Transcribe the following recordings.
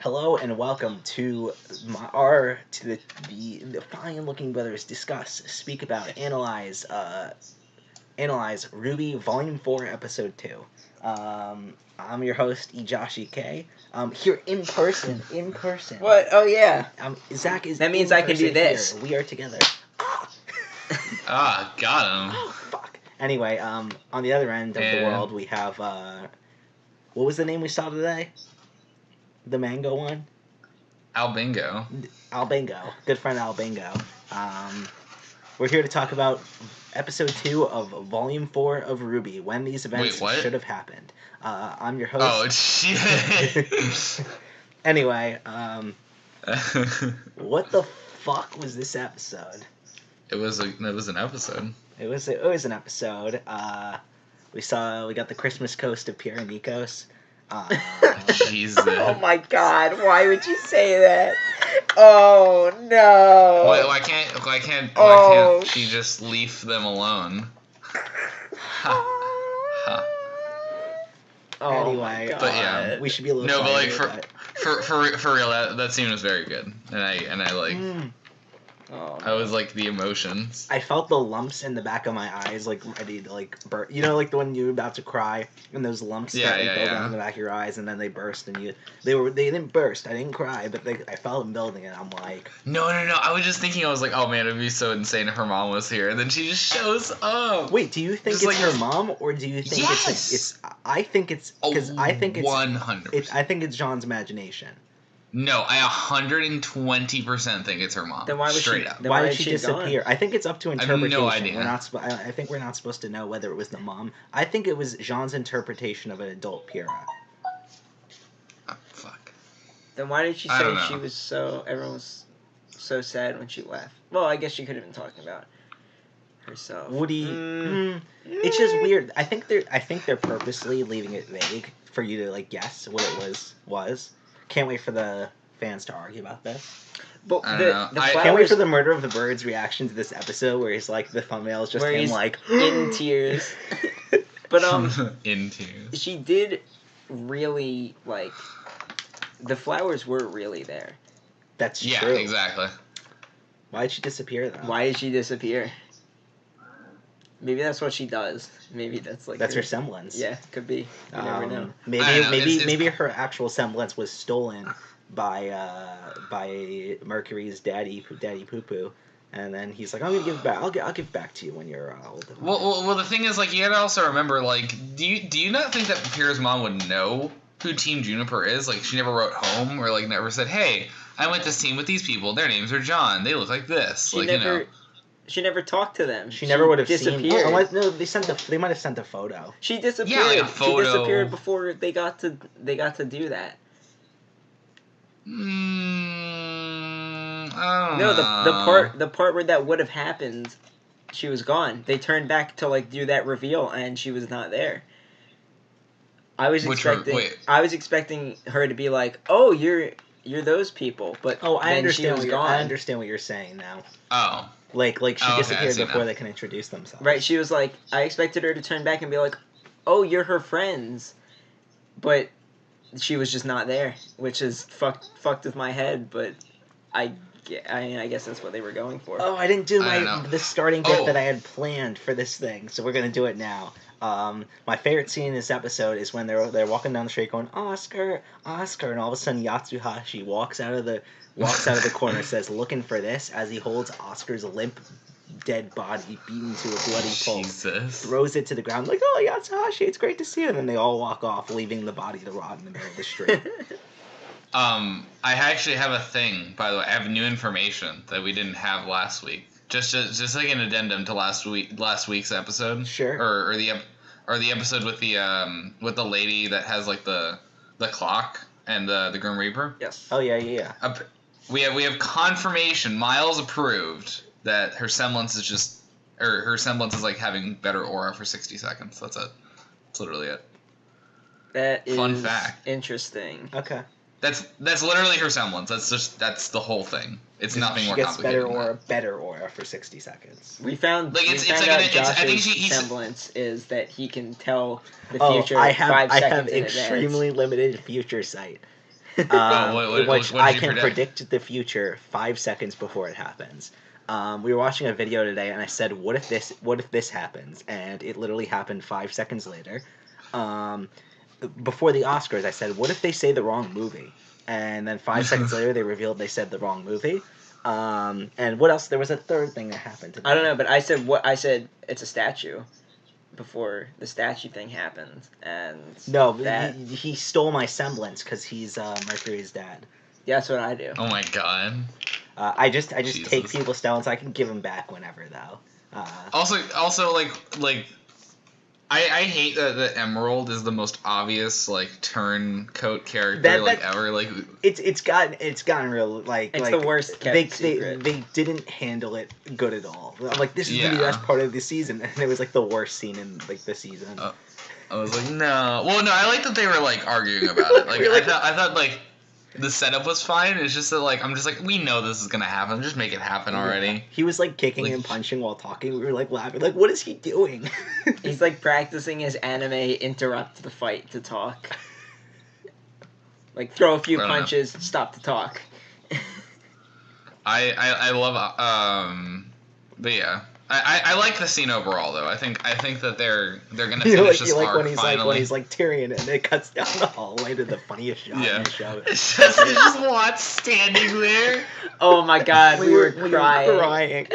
Hello and welcome to the Fine Looking Brothers discuss, speak about, analyze RWBY Volume 4 Episode 2. I'm your host Ejoshi K. Here in person. What? Oh yeah. Zach is. That means in I can do person this. Here. We are together. Ah, got him. Oh fuck. Anyway, on the other end of the world we have what was the name we saw today? The mango one? Albingo. Albingo. Good friend Albingo. We're here to talk about episode 2 of volume 4 of RWBY, when these events should have happened. I'm your host. Oh, shit. Anyway, what the fuck was this episode? It was an episode. It was an episode. We got the Christmas coast of Pierre and Nikos. Jesus. Oh my god, why would you say that? Oh no. Why can't she just leave them alone? Ha. Oh Anyway, my god. But yeah. we should be a little No, but like quieter, for real, that scene was very good, and I like. Oh, I was like the emotions. I felt the lumps in the back of my eyes, like ready to like burst. You know, like the when you're about to cry, and those lumps that build up in the back of your eyes, and then they burst, and they didn't burst. I didn't cry, but I felt them building, and I'm like, No. I was just thinking, I was like, oh man, it'd be so insane if her mom was here, and then she just shows up. wait, do you think Just it's like her mom, or do you think Yes! I think it's because I think it's 100%. I think it's Jean's imagination. No, I 120% think it's her mom. Then why was Straight she? up. Then Why why did she disappear? I think it's up to have interpretation. no idea. I think we're not supposed to know whether it was the mom. I think it was Jean's interpretation of an adult Pyrrha. Oh, fuck. Then why did she I say don't know. she was so? Everyone was so sad when she left. Well, I guess she could have been talking about herself. Woody, it's just weird. I think they're purposely leaving it vague for you to like guess what it was. Can't wait for the fans to argue about this. But I the don't know. I Can't wait flowers for the Murder of the Birds reaction to this episode, where he's like the thumbnail is just Where him he's like in tears. But In tears. she did really like. The flowers were really there. That's Yeah, true. exactly. Why did she disappear though? Why did she disappear? Maybe that's what she does. Maybe that's like That's her semblance. Yeah, could be. You never know. Maybe I don't know, it's- maybe her actual semblance was stolen by Mercury's daddy Poo Poo, and then he's like, I'm gonna give it back. I'll give it back to you when you're old. Well, the thing is, like, you gotta also remember, like, do you not think that Pierre's mom would know who Team Juniper is? Like, she never wrote home or like never said, hey, I went to team with these people. Their names are John. They look like this. She like, never. you know. She never talked to them. She never would have disappeared. seen. Oh, no, they might have sent a photo. She disappeared. Yeah, like a photo. She disappeared before they got to do that. I don't No, know. the part where that would have happened, she was gone. They turned back to like do that reveal, and she was not there. I was expecting her to be like, "Oh, you're those people," but Oh, I then understand. she was gone. I understand what you're saying now. Oh. Like she Oh, okay, I disappeared see before now. they can introduce themselves. Right? She was like, I expected her to turn back and be like, "Oh, you're her friends," but she was just not there, which is fucked with my head. But I guess that's what they were going for. Oh, I didn't do I don't know. the starting bit Oh. that I had planned for this thing, so we're gonna do it now. My favorite scene in this episode is when they're walking down the street going, Oscar, Oscar, and all of a sudden Yatsuhashi walks out of the corner, says, looking for this, as he holds Oscar's limp, dead body beaten to a bloody pulp, Jesus. throws it to the ground like, oh, Yatsuhashi, it's great to see you, and then they all walk off, leaving the body to rot in the middle of the street. I actually have a thing, by the way. I have new information that we didn't have last week. Just like an addendum to last week's episode. Sure. Or the episode with the lady that has like the clock and the Grim Reaper. Yes. Oh, yeah. We have confirmation, Miles approved, that her semblance is like having better aura for 60 seconds. That's it. That's literally it. That is Fun fact. interesting. Okay. That's literally her semblance. That's the whole thing. It's nothing more She gets complicated than that. better aura for 60 seconds. We found Like, we it's found like out I think Josh's he's- semblance is that he can tell the Oh, future I have 5 I seconds have in extremely limited future sight. Which I can predict the future 5 seconds before it happens. We were watching a video today, and I said, "What if this happens?" And it literally happened 5 seconds later. Before the Oscars, I said, "What if they say the wrong movie?" And then 5 seconds later, they revealed they said the wrong movie. And what else? There was a third thing that happened today. I don't know, but I said it's a statue before the statue thing happened, and no, he stole my semblance because he's Mercury's dad. Yeah, that's what I do. Oh my god. I just take people's stones. I can give them back whenever though. Also, like, I hate that the Emerald is the most obvious like turncoat character ever. Like it's gotten real like it's the worst kept secret. They didn't handle it good at all. Like this is the best part of the season, and it was like the worst scene in like the season. I was like, no. Well, no, I like that they were like arguing about it. Like I thought like the setup was fine. It's just that like I'm just like, we know this is gonna happen. Just make it happen already. Yeah. He was like kicking and punching while talking. We were like laughing. Like, what is he doing? He's like practicing his anime interrupt the fight to talk. Like throw a few punches, stop to talk. I love but yeah. I like the scene overall though. I think that they're gonna finish this arc when he's finally. When he's like Tyrion and it cuts down the hallway to the funniest shot in the show. It's just Watts standing there. Oh my god, we were crying.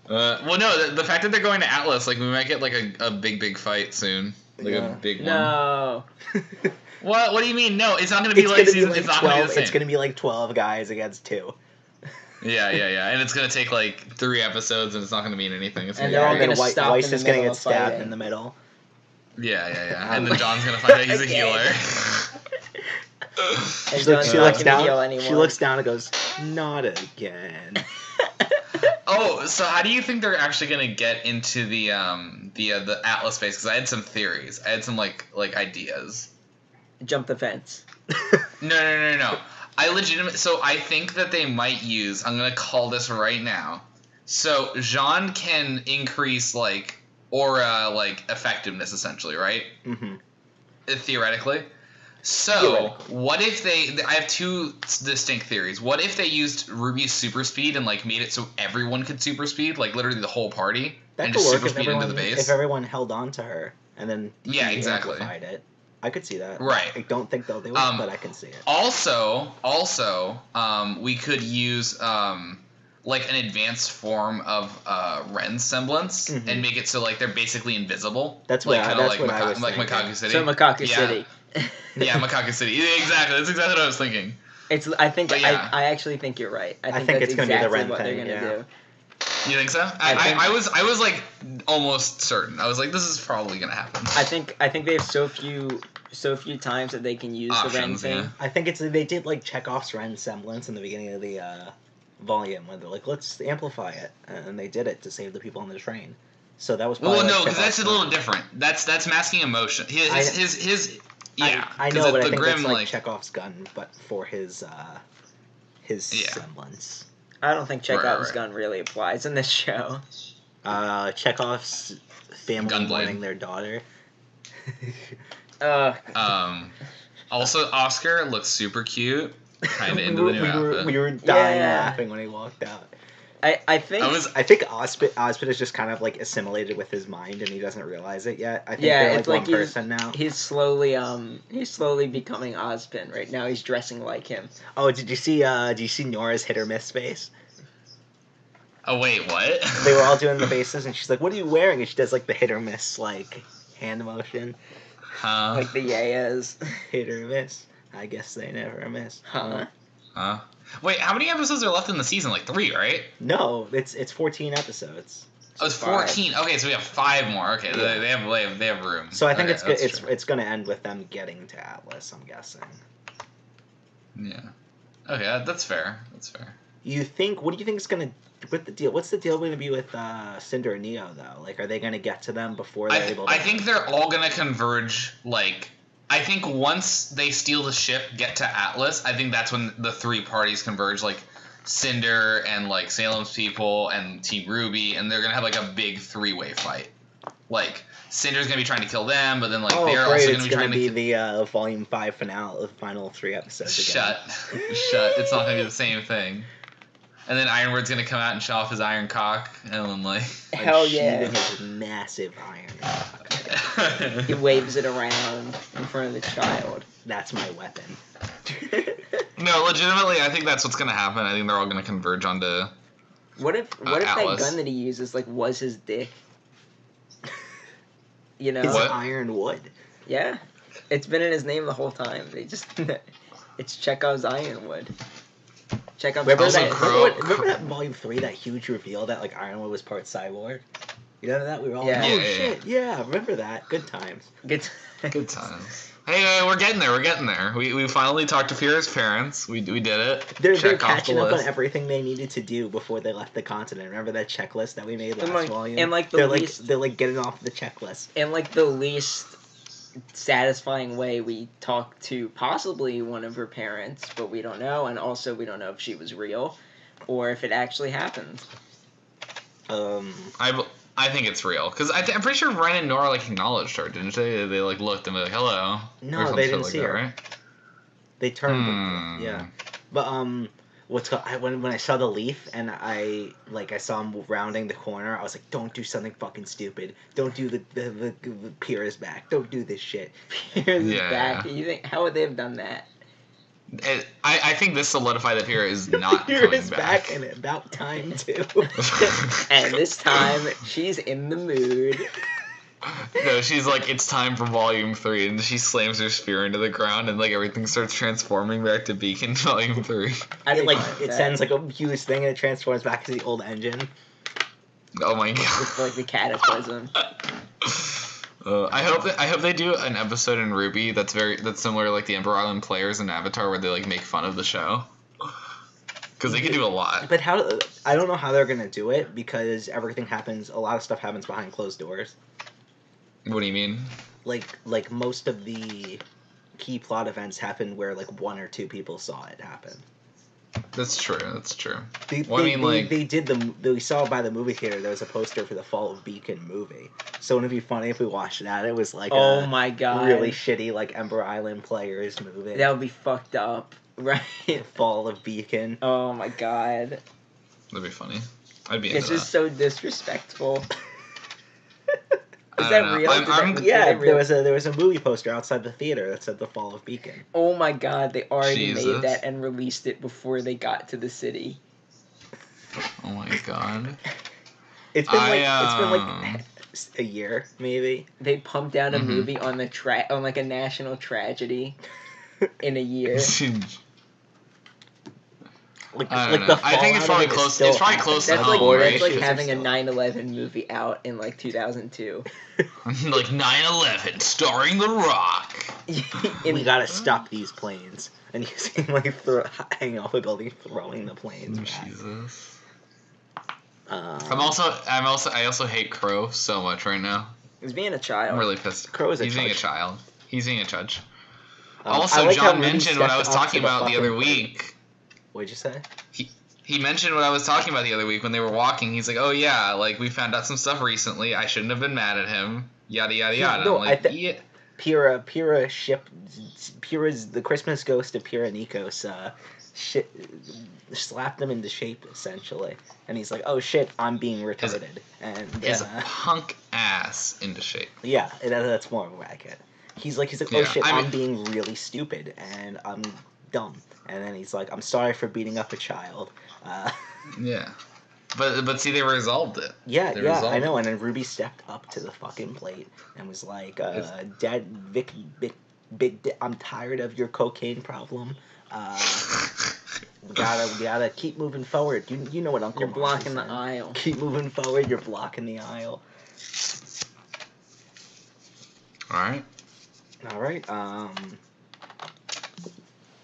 Well, no, the fact that they're going to Atlas, like we might get like a big fight soon, like a big one. No. What do you mean? No, it's not gonna be like season. It's not gonna be the same. It's gonna be like 12 guys against 2. Yeah, and it's gonna take like 3 episodes, and it's not gonna mean anything. It's and they're all gonna stop Weiss is gonna get stabbed in the middle. Yeah. And then John's gonna find out he's a healer. She looks down and goes, "Not again." Oh, so how do you think they're actually gonna get into the Atlas space? Because I had some theories. I had some like ideas. Jump the fence. No. So I think that they might use. I'm gonna call this right now. So Jean can increase like aura like effectiveness essentially, right? Mm-hmm. Theoretically. So what if I have 2 distinct theories. What if they used Ruby's super speed and like made it so everyone could super speed, like literally the whole party, and just super speed into the base? If everyone held on to her and then amplified it. I could see that. Right. I don't think they'll do it, but I can see it. Also, we could use like an advanced form of Ren's semblance and make it so like they're basically invisible. That's what I was thinking. Like Makaku City. So Makaku City. Yeah, Makaku City. Exactly. That's exactly what I was thinking. I actually think you're right. I think it's exactly gonna be the Ren what thing. They're gonna do. You think so? I was like almost certain. I was like, this is probably gonna happen. I think they have so few times that they can use the Ren thing. Yeah. I think they did like Chekhov's Ren semblance in the beginning of the volume when they're like, let's amplify it, and they did it to save the people on the train. So that was probably because that's a little different. That's masking emotion. His I know, but I think that's like Chekhov's gun, but for his semblance. I don't think Chekhov's gun really applies in this show. Chekhov's family mourning their daughter. Also, Oscar looks super cute. Kind of into the new outfit. We were dying laughing when he walked out. I think Ozpit is just kind of like assimilated with his mind, and he doesn't realize it yet. I think they're like one person now. He's slowly becoming Ozpin right now. He's dressing like him. Oh, did you see Nora's hit or miss face? Oh wait, what? They were all doing the faces, and she's like, "What are you wearing?" And she does like the hit or miss like hand motion, like the yayas. Hit or miss. I guess they never miss. Huh? Wait, how many episodes are left in the season? Like 3, right? No, it's 14 episodes. Oh, it's 14. Okay, so we have 5 more. Okay, yeah. they have room. So I think it's going to end with them getting to Atlas, I'm guessing. Yeah. Okay, that's fair. That's fair. What do you think is going to with the deal? What's the deal going to be with Cinder and Neo though? Like, are they going to get to them before they're able to? I think they're all going to converge. Like, I think once they steal the ship, get to Atlas, I think that's when the 3 parties converge. Like, Cinder and like Salem's people and Team RWBY, and they're going to have like a big 3-way fight. Like, Cinder's gonna be trying to kill them, but then like oh, they're great. also It's gonna be the Volume 5 finale, the final 3 episodes again. Shut. It's not gonna be the same thing. And then Ironwood's gonna come out and show off his iron cock, and then like hell yeah, his massive iron cock. He waves it around in front of the child. That's my weapon. No, legitimately, I think that's what's gonna happen. I think they're all gonna converge onto. What if Atlas. that gun that he uses was his dick? You know, it's iron wood. Yeah, it's been in his name the whole time. It's Chekhov's ironwood. Remember that Volume 3, that huge reveal that like Ironwood was part cyborg? You know that? We were all like, oh shit, yeah, remember that. Good times. Good times. Hey, we're getting there. We finally talked to Fira's parents. We did it. They're catching up on everything they needed to do before they left the continent. Remember that checklist that we made last volume? And like they're getting off the checklist. And like the least satisfying way, we talked to possibly one of her parents, but we don't know, and also we don't know if she was real or if it actually happened. I think it's real because I'm pretty sure Ren and Nora like acknowledged her, didn't they? They like looked and were like, "Hello." No, they didn't see her. Right? They turned. Yeah, but when I saw the leaf and I saw him rounding the corner, I was like, "Don't do something fucking stupid. Don't do the Pyrrha's back. Don't do this shit." Pyrrha's back. You think how would they have done that? I think this solidified that Pyrrha is not Pyrrha's coming back. And about time too. And this time she's in the mood. No, she's like, it's time for Volume 3, and she slams her spear into the ground, and like everything starts transforming back to Beacon Volume 3. It sends like a huge thing, and it transforms back to the old engine. Oh my god! It's like the Cataclysm. I hope they do an episode in RWBY that's similar to like the Ember Island players in Avatar, where they like make fun of the show. Because they can do a lot. But I don't know how they're gonna do it because everything happens. A lot of stuff happens behind closed doors. What do you mean? Like most of the key plot events happen where like 1 or 2 people saw it happen. That's true. We saw by the movie theater there was a poster for the Fall of Beacon movie. So wouldn't it be funny if we watched that? It was like my god, really shitty like Ember Island players movie. That would be fucked up, right? Fall of Beacon. Oh my god. That'd be funny. I'd be into that. It's just so disrespectful. Is that real? There was a movie poster outside the theater that said The Fall of Beacon. Oh my god, they already made that and released it before they got to the city. Oh my god. It's been like a year, maybe. They pumped out a movie on on like a national tragedy in a year. I think it's probably close. It's probably close to home. That's like having a 9/11 movie out in like 2002. Like 9/11, starring The Rock. We gotta stop these planes, and you see him like hanging off a building, throwing the planes back. Jesus. I also hate Crow so much right now. He's being a child. I'm really pissed. Crow is He's being a child. He's being a judge. Also, like John mentioned what I was talking about the other week. What'd you say? He mentioned what I was talking about the other week when they were walking. He's like, "Oh yeah, like we found out some stuff recently. I shouldn't have been mad at him. Yada yada yada." No, I'm like, yeah. Pyrrha's the Christmas ghost of Pyrrha Nikos slapped him into shape essentially, and he's like, "Oh shit, I'm being retarded." Is a punk ass into shape. Yeah, that's more accurate. He's like, "Oh shit, I'm being really stupid and I'm dumb." And then he's like, "I'm sorry for beating up a child." Yeah, but see, they resolved it. Yeah, I know. And then RWBY stepped up to the fucking plate and was like, "Dad, Vic, I'm tired of your cocaine problem. We gotta keep moving forward. You know what Uncle? You're blocking the aisle. Keep moving forward. You're blocking the aisle." All right.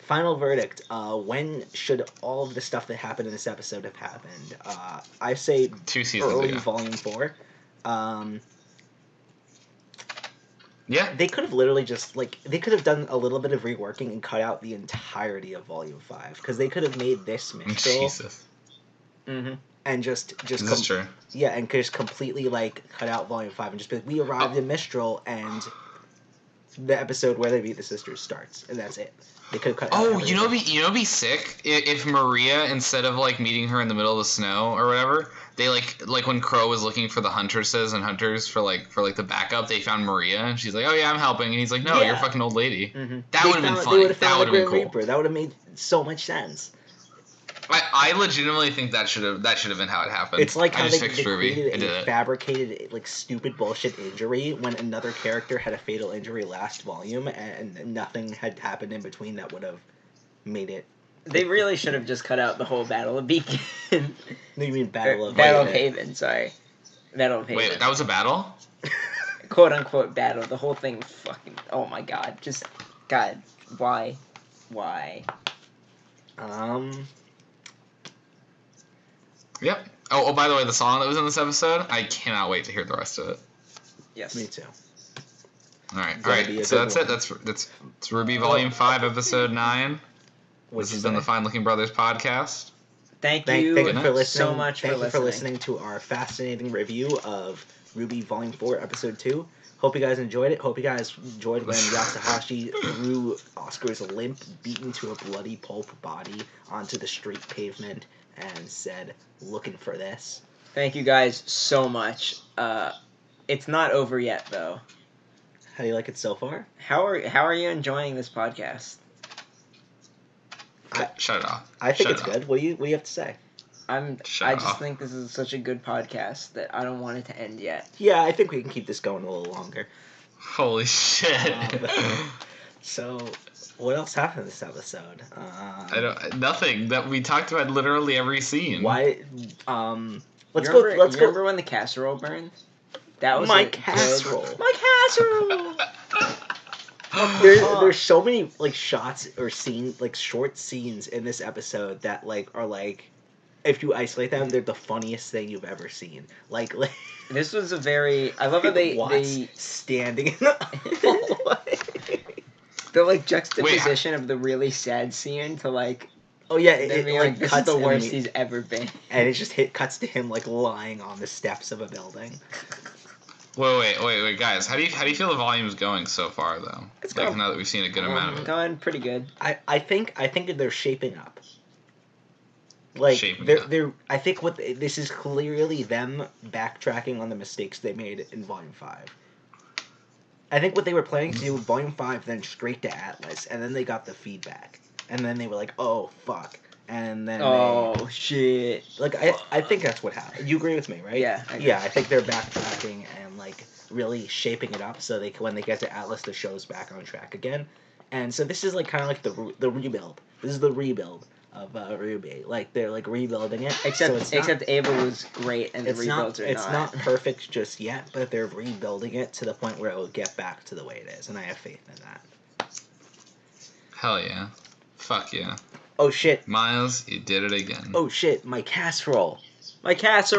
Final verdict. When should all of the stuff that happened in this episode have happened? I say 2 seasons early ago. Volume 4. Yeah. They could have literally just, they could have done a little bit of reworking and cut out the entirety of Volume 5. Because they could have made this minstrel. Jesus. Mm-hmm. and just true? Yeah, and just completely like cut out Volume 5 and just be like, we arrived in Mistral, and the episode where they meet the sisters starts, and that's it. They could cut. Oh, you know, be sick if Maria, instead of like meeting her in the middle of the snow or whatever, they like when Crow was looking for the huntresses and hunters for the backup, they found Maria, and she's like, oh yeah, I'm helping, and he's like, no, you're a fucking old lady. Mm-hmm. That would have been funny. That would have been cool. Reaper. That would have made so much sense. I legitimately think that should have been how it happened. It's like how they created a fabricated like stupid bullshit injury when another character had a fatal injury last volume and nothing had happened in between that would have made it. They really should have just cut out the whole Battle of Beacon. You mean Battle of Haven? Sorry, Battle of Haven. Wait, that was a battle? "Quote unquote" battle. The whole thing, fucking. Oh my god! Just God, why? Yep. Oh, by the way, the song that was in this episode, I cannot wait to hear the rest of it. Yes. Me too. All right. So that's it. That's RWBY Volume 5, Episode 9. This has been the Fine Looking Brothers podcast. Thank you for listening so much Thank you for listening to our fascinating review of RWBY Volume 4, Episode 2. Hope you guys enjoyed it. Hope you guys enjoyed when Yatsuhashi threw Oscar's limp, beaten to a bloody pulp body onto the street pavement and said, looking for this. Thank you guys so much. It's not over yet, though. How do you like it so far? How are you enjoying this podcast? Shut it off. I think it's good. What do you have to say? I just think this is such a good podcast that I don't want it to end yet. Yeah, I think we can keep this going a little longer. Holy shit. So, what else happened this episode? Nothing. That we talked about literally every scene. Why? Let's remember when the casserole burned? That was my casserole. My casserole. There's so many like shots or scenes, like short scenes in this episode that are if you isolate them, they're the funniest thing you've ever seen. Like this was a very. I love how they standing in the hallway. The juxtaposition of the really sad scene to oh yeah, this is the worst he's ever been, and it just cuts to him lying on the steps of a building. Wait, guys! How do you feel the volume's going so far though? It's now that we've seen a good amount of it. Going pretty good. I think they're shaping up. I think this is clearly them backtracking on the mistakes they made in Volume 5. I think what they were planning to do with Volume 5, then straight to Atlas, and then they got the feedback. And then they were like, oh, fuck. And then shit. I think that's what happened. You agree with me, right? Yeah. I think they're backtracking and, really shaping it up so when they get to Atlas, the show's back on track again. And so this is, kind of the rebuild. This is the rebuild of RWBY. They're rebuilding it. Except Ava was great and the rebuilds are not. It's not perfect just yet, but they're rebuilding it to the point where it will get back to the way it is, and I have faith in that. Hell yeah. Fuck yeah. Oh shit. Miles, you did it again. Oh shit, my casserole. My casserole.